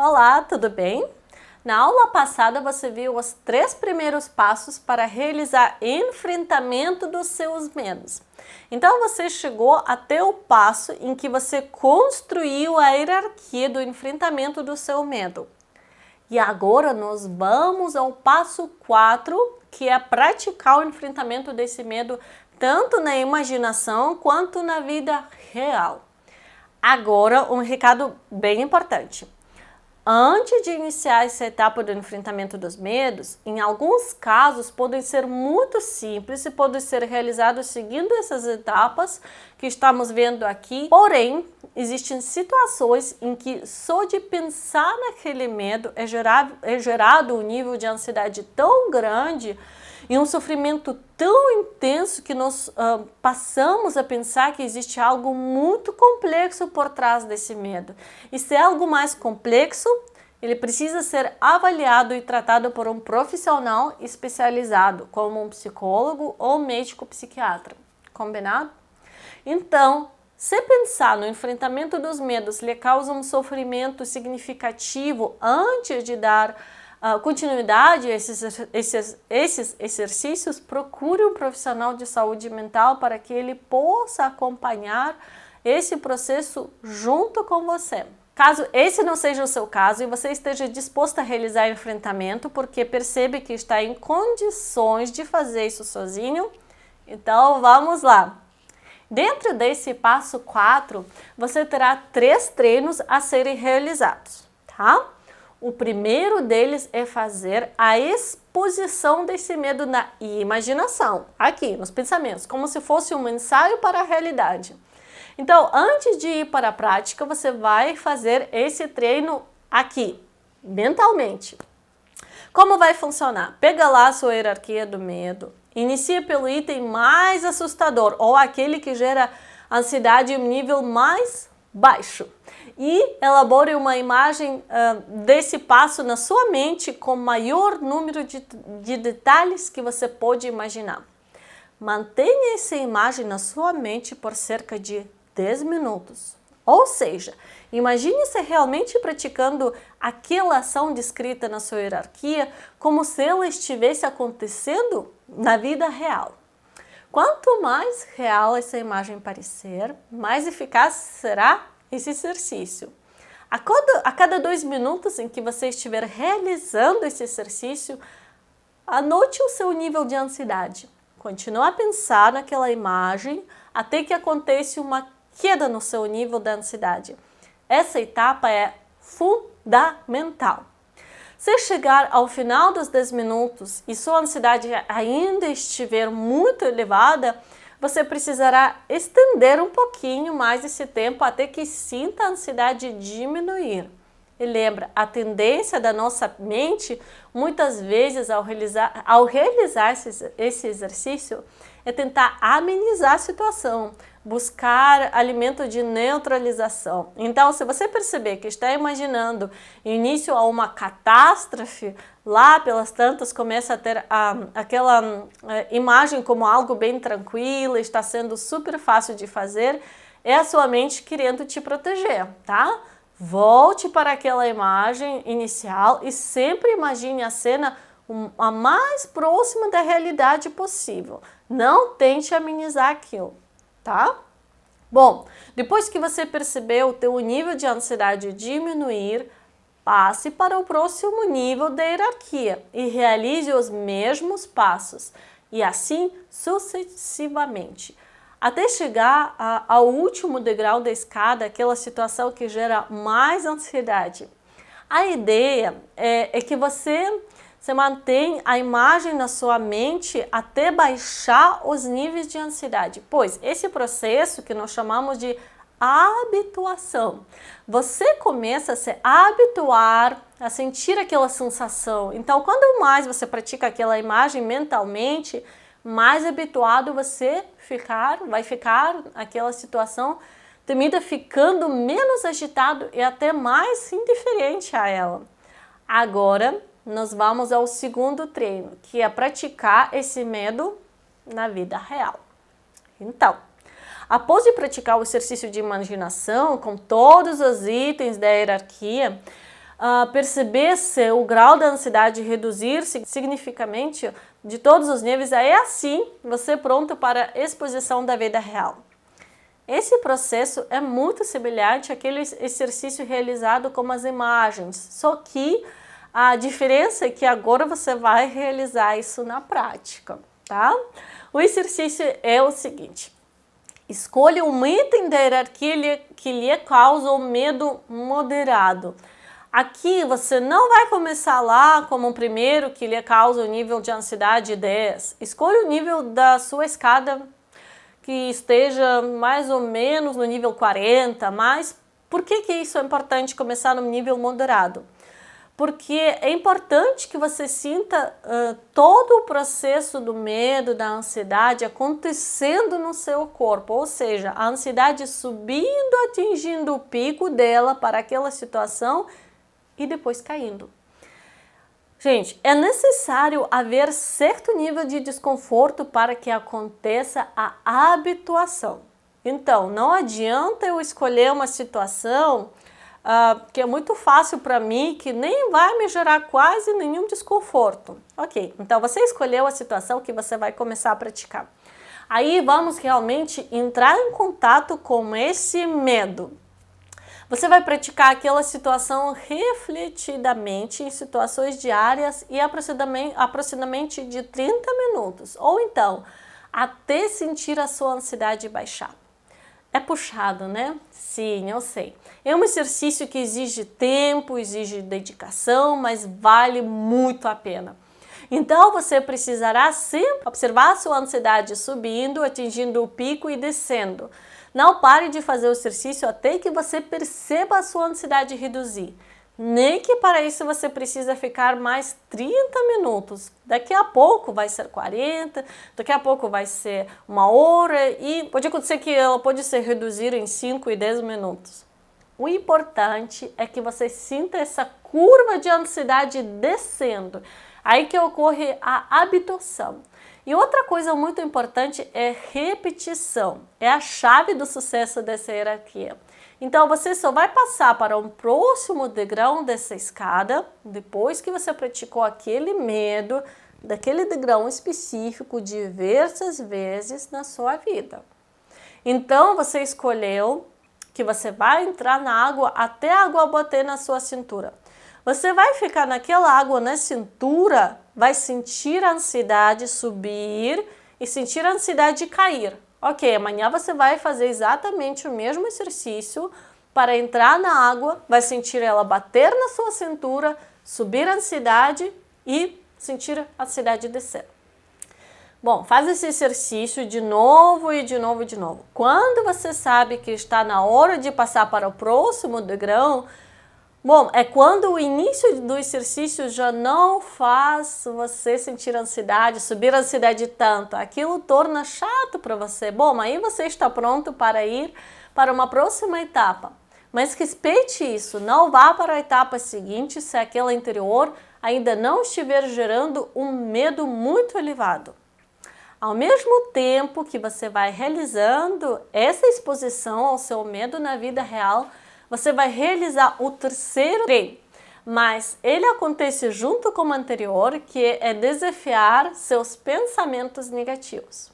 Olá, tudo bem? Na aula passada você viu os 3 primeiros passos para realizar enfrentamento dos seus medos. Então você chegou até o passo em que você construiu a hierarquia do enfrentamento do seu medo. E agora nós vamos ao passo 4, que é praticar o enfrentamento desse medo tanto na imaginação quanto na vida real. Agora, um recado bem importante. Antes de iniciar essa etapa do enfrentamento dos medos, em alguns casos podem ser muito simples e podem ser realizados seguindo essas etapas que estamos vendo aqui. Porém, existem situações em que só de pensar naquele medo é gerado um nível de ansiedade tão grande e um sofrimento tão intenso que nós passamos a pensar que existe algo muito complexo por trás desse medo. E se é algo mais complexo, ele precisa ser avaliado e tratado por um profissional especializado, como um psicólogo ou médico psiquiatra. Combinado? Então, se pensar no enfrentamento dos medos lhe causa um sofrimento significativo antes de dar continuidade a esses exercícios, procure um profissional de saúde mental para que ele possa acompanhar esse processo junto com você. Caso esse não seja o seu caso e você esteja disposto a realizar enfrentamento porque percebe que está em condições de fazer isso sozinho, então vamos lá. Dentro desse passo 4, você terá 3 treinos a serem realizados, tá? O primeiro deles é fazer a exposição desse medo na imaginação, aqui nos pensamentos, como se fosse um ensaio para a realidade. Então, antes de ir para a prática, você vai fazer esse treino aqui, mentalmente. Como vai funcionar? Pega lá a sua hierarquia do medo, inicia pelo item mais assustador ou aquele que gera ansiedade em um nível mais baixo e elabore uma imagem desse passo na sua mente com o maior número de detalhes que você pode imaginar. Mantenha essa imagem na sua mente por cerca de 10 minutos. Ou seja, imagine-se realmente praticando aquela ação descrita na sua hierarquia como se ela estivesse acontecendo na vida real. Quanto mais real essa imagem parecer, mais eficaz será esse exercício. A cada 2 minutos em que você estiver realizando esse exercício, anote o seu nível de ansiedade. Continue a pensar naquela imagem até que aconteça uma queda no seu nível de ansiedade. Essa etapa é fundamental. Se chegar ao final dos 10 minutos e sua ansiedade ainda estiver muito elevada, você precisará estender um pouquinho mais esse tempo até que sinta a ansiedade diminuir. E lembra, a tendência da nossa mente, muitas vezes ao realizar esse exercício, é tentar amenizar a situação, buscar alimento de neutralização. Então, se você perceber que está imaginando início a uma catástrofe, lá pelas tantas começa a ter aquela imagem como algo bem tranquilo, está sendo super fácil de fazer, é a sua mente querendo te proteger, tá? Volte para aquela imagem inicial e sempre imagine a cena a mais próxima da realidade possível. Não tente amenizar aquilo, tá? Bom, depois que você percebeu o teu nível de ansiedade diminuir, passe para o próximo nível da hierarquia e realize os mesmos passos, e assim sucessivamente, até chegar ao último degrau da escada, aquela situação que gera mais ansiedade. A ideia é que você mantém a imagem na sua mente até baixar os níveis de ansiedade, pois esse processo que nós chamamos de habituação, você começa a se habituar a sentir aquela sensação. Então, quando mais você pratica aquela imagem mentalmente, mais habituado você vai ficar aquela situação temida, ficando menos agitado e até mais indiferente a ela. Agora, nós vamos ao segundo treino, que é praticar esse medo na vida real. Então, após de praticar o exercício de imaginação com todos os itens da hierarquia, perceber se o grau da ansiedade reduzir significativamente de todos os níveis, aí assim você é pronto para a exposição da vida real. Esse processo é muito semelhante àquele exercício realizado com as imagens, só que a diferença é que agora você vai realizar isso na prática, tá? O exercício é o seguinte: escolha um item da hierarquia que lhe causa um medo moderado. Aqui você não vai começar lá como o primeiro que lhe causa o nível de ansiedade 10. Escolha o nível da sua escada que esteja mais ou menos no nível 40, mas por que isso é importante começar no nível moderado? Porque é importante que você sinta todo o processo do medo, da ansiedade acontecendo no seu corpo, ou seja, a ansiedade subindo, atingindo o pico dela para aquela situação e depois caindo. Gente, é necessário haver certo nível de desconforto para que aconteça a habituação. Então, não adianta eu escolher uma situação que é muito fácil para mim, que nem vai me gerar quase nenhum desconforto. Ok, então você escolheu a situação que você vai começar a praticar. Aí vamos realmente entrar em contato com esse medo. Você vai praticar aquela situação refletidamente em situações diárias e aproximadamente de 30 minutos, ou então até sentir a sua ansiedade baixar. É puxado, né? Sim, eu sei. É um exercício que exige tempo, exige dedicação, mas vale muito a pena. Então você precisará sempre observar a sua ansiedade subindo, atingindo o pico e descendo. Não pare de fazer o exercício até que você perceba a sua ansiedade reduzir. Nem que para isso você precisa ficar mais 30 minutos. Daqui a pouco vai ser 40, daqui a pouco vai ser 1 hora e pode acontecer que ela pode se reduzir em 5 e 10 minutos. O importante é que você sinta essa curva de ansiedade descendo. Aí que ocorre a habituação. E outra coisa muito importante é repetição. É a chave do sucesso dessa hierarquia. Então, você só vai passar para um próximo degrau dessa escada depois que você praticou aquele medo, daquele degrau específico diversas vezes na sua vida. Então, você escolheu que você vai entrar na água até a água bater na sua cintura. Você vai ficar naquela água na cintura, vai sentir a ansiedade subir e sentir a ansiedade cair. Ok, amanhã você vai fazer exatamente o mesmo exercício para entrar na água, vai sentir ela bater na sua cintura, subir a ansiedade e sentir a ansiedade descer. Bom, faz esse exercício de novo e de novo e de novo. Quando você sabe que está na hora de passar para o próximo degrau, bom, é quando o início do exercício já não faz você sentir ansiedade, subir a ansiedade tanto. Aquilo torna chato para você. Bom, aí você está pronto para ir para uma próxima etapa. Mas respeite isso, não vá para a etapa seguinte se aquela anterior ainda não estiver gerando um medo muito elevado. Ao mesmo tempo que você vai realizando essa exposição ao seu medo na vida real, você vai realizar o terceiro treino, mas ele acontece junto com o anterior, que é desafiar seus pensamentos negativos.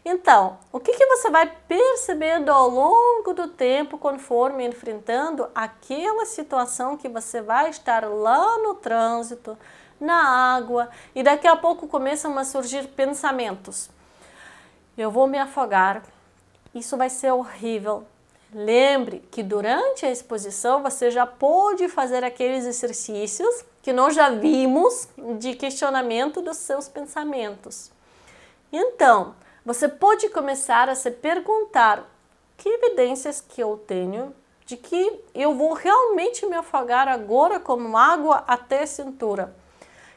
Então, o que você vai percebendo ao longo do tempo conforme enfrentando aquela situação que você vai estar lá no trânsito, na água, e daqui a pouco começam a surgir pensamentos. Eu vou me afogar, isso vai ser horrível. Lembre que durante a exposição você já pode fazer aqueles exercícios que nós já vimos de questionamento dos seus pensamentos. Então, você pode começar a se perguntar que evidências que eu tenho de que eu vou realmente me afogar agora com água até a cintura.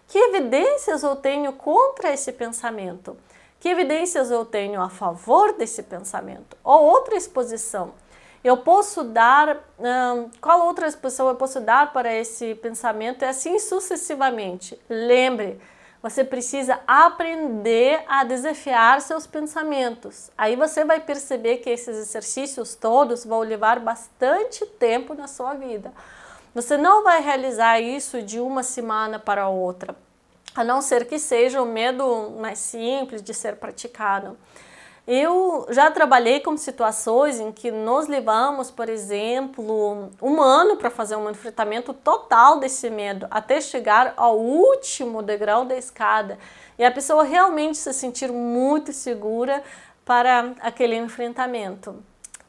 Que evidências eu tenho contra esse pensamento? Que evidências eu tenho a favor desse pensamento? Ou outra exposição. Eu posso dar, qual outra exposição eu posso dar para esse pensamento? E assim sucessivamente. Lembre, você precisa aprender a desafiar seus pensamentos. Aí você vai perceber que esses exercícios todos vão levar bastante tempo na sua vida. Você não vai realizar isso de uma semana para outra, a não ser que seja um medo mais simples de ser praticado. Eu já trabalhei com situações em que nós levamos, por exemplo, um ano para fazer um enfrentamento total desse medo, até chegar ao último degrau da escada e a pessoa realmente se sentir muito segura para aquele enfrentamento.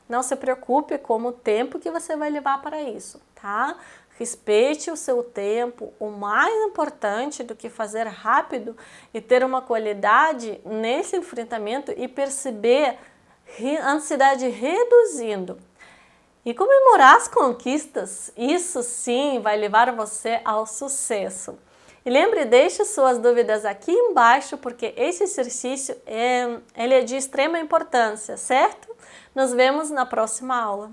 Não se preocupe com o tempo que você vai levar para isso, tá? Respeite o seu tempo. O mais importante do que fazer rápido e ter uma qualidade nesse enfrentamento e perceber a ansiedade reduzindo. E comemorar as conquistas, isso sim vai levar você ao sucesso. E lembre, deixe suas dúvidas aqui embaixo, porque esse exercício ele é de extrema importância, certo? Nos vemos na próxima aula.